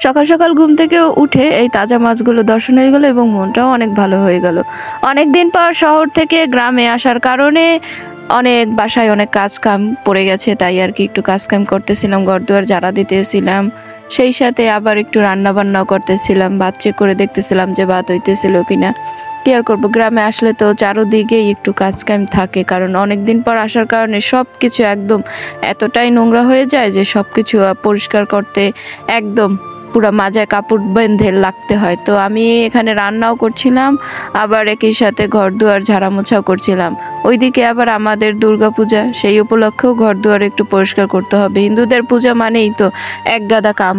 সকাল সকাল ঘুম থেকে উঠে এই তাজা মাছগুলো দর্শন হয়ে গেল এবং মনটাও অনেক ভালো হয়ে গেল। অনেক দিন পর শহর থেকে গ্রামে আসার কারণে অনেক বাসায় অনেক কাজ কাম পড়ে গেছে, তাই আর কি একটু কাজ কাম করতেছিলাম, ঘরদুয়ার ঝাড়া দিতেছিলাম, সেই সাথে আবার একটু রান্না বান্নাও করতেছিলাম, ভাত চেক করে দেখতেছিলাম যে ভাত হইতেছিল কিনা। কি আর করবো, গ্রামে আসলে তো চারোদিকেই একটু কাজ কাম থাকে, কারণ অনেক দিন পর আসার কারণে সব কিছু একদম এতটাই নোংরা হয়ে যায় যে সব কিছু পরিষ্কার করতে একদম পুরো মাজায় কাপড় বেঁধে লাগতে হয়। তো আমি এখানে রান্নাও করছিলাম, আবার একই সাথে ঘর দুয়ার ঝাড়া মোছাও করছিলাম। ওইদিকে আবার আমাদের দুর্গাপূজা, সেই উপলক্ষেও ঘর দুয়ার একটু পরিষ্কার করতে হবে। হিন্দুদের পূজা মানেই তো এক গাদা কাম।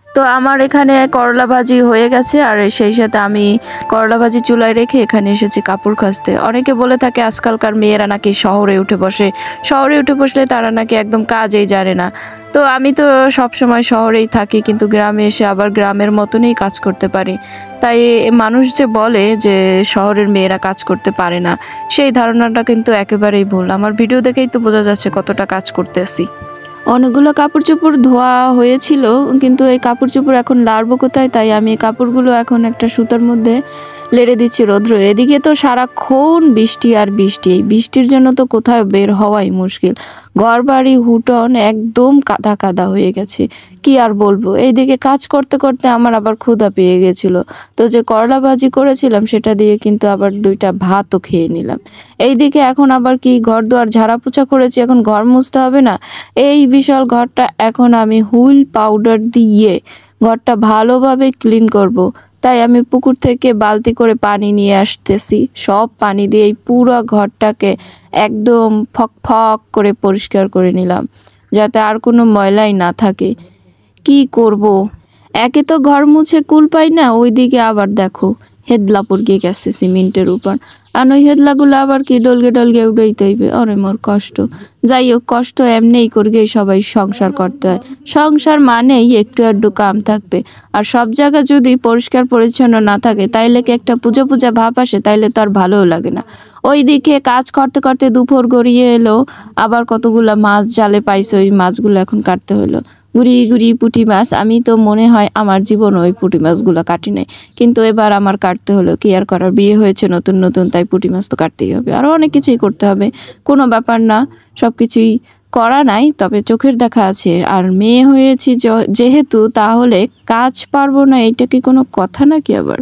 তো আমার এখানে করলা ভাজি হয়ে গেছে, আর সেই সাথে আমি করলা ভাজি চুলায় রেখে এখানে এসেছি কাপড় কাচতে। অনেকে বলে থাকে আজকালকার মেয়েরা নাকি শহরে উঠে বসে, শহরে উঠে বসলে তারা নাকি একদম কাজেই জানে না। তো আমি তো সব সময় শহরেই থাকি, কিন্তু গ্রামে এসে আবার গ্রামের মতনই কাজ করতে পারি। তাই মানুষ যে বলে যে শহরের মেয়েরা কাজ করতে পারে না, সেই ধারণাটা কিন্তু একেবারেই ভুল। আমার ভিডিও দেখেই তো বোঝা যাচ্ছে কতটা কাজ করতেছি। অনেকগুলো কাপড় চোপড় ধোয়া হয়েছিল, কিন্তু এই কাপড় চোপড় এখন লাড়বো কোথায়, তাই আমি এই কাপড়গুলো এখন একটা সুতার মধ্যে লেড়ে দিচ্ছি রৌদ্র। এদিকে তো সারাক্ষণ বৃষ্টি আর বৃষ্টি, এই বৃষ্টির জন্য তো কোথাও বের হওয়াই মুশকিল। ঘর বাড়ি হুটন একদম কাদা কাদা হয়ে গেছে, কি আর বলবো। এইদিকে কাজ করতে করতে আমার আবার ক্ষুধা পেয়ে গেছিল, তো যে করলা ভাজি করেছিলাম সেটা দিয়ে কিন্তু আবার দুইটা ভাতও খেয়ে নিলাম। এইদিকে এখন আবার কি ঘর দুয়ার ঝাড়া পোছা করেছি, এখন ঘর মুছতে হবে না? এই বিশাল ঘরটা এখন আমি হুইল পাউডার দিয়ে ঘরটা ভালোভাবে ক্লিন করব। তাই আমি পুকুর থেকে বালতি করে পানি নিয়ে আসতেছি, সব পানি দিয়ে এই পুরো ঘরটাকে একদম ফক ফক করে পরিষ্কার করে নিলাম, যাতে আর কোনো ময়লাই না থাকে। কি করব, একে তো ঘর মুছে কুল পাই না, ওইদিকে আবার দেখো হেদলা পড়ে গেছে সিমেন্টের উপর, আর ওই হেদলাগুলো আবার কি ডলগে ডলগে উড়াইতে হইবে। অরে মোর কষ্ট। যাই হোক, কষ্ট এমনিই করিয়ে সবাই সংসার করতে হয়। সংসার মানেই একটু আধটু কাম থাকবে, আর সব জায়গা যদি পরিষ্কার পরিচ্ছন্ন না থাকে তাইলে কি একটা পূজা পূজা ভাব আসে? তাইলে তো আর ভালোও লাগে না। ওইদিকে কাজ করতে করতে দুপুর গড়িয়ে এলো, আবার কতগুলা মাছ জালে পাইছে, ওই মাছগুলো এখন কাটতে হলো। গুড়ি গুড়ি পুঁটি মাছ, আমি তো মনে হয় আমার জীবন ওই পুঁটি মাছগুলো কাটি নাই, কিন্তু এবার আমার কাটতে হলো। কি আর করার, বিয়ে হয়েছে নতুন নতুন, তাই পুঁটি মাছ তো কাটতেই হবে। আরও অনেক কিছুই করতে হবে, কোনো ব্যাপার না, সব কিছুই করা নাই, তবে চোখের দেখা আছে। আর মেয়ে হয়েছি যেহেতু, তাহলে কাজ পারবো না, এটা কি কোনো কথা নাকি আবার?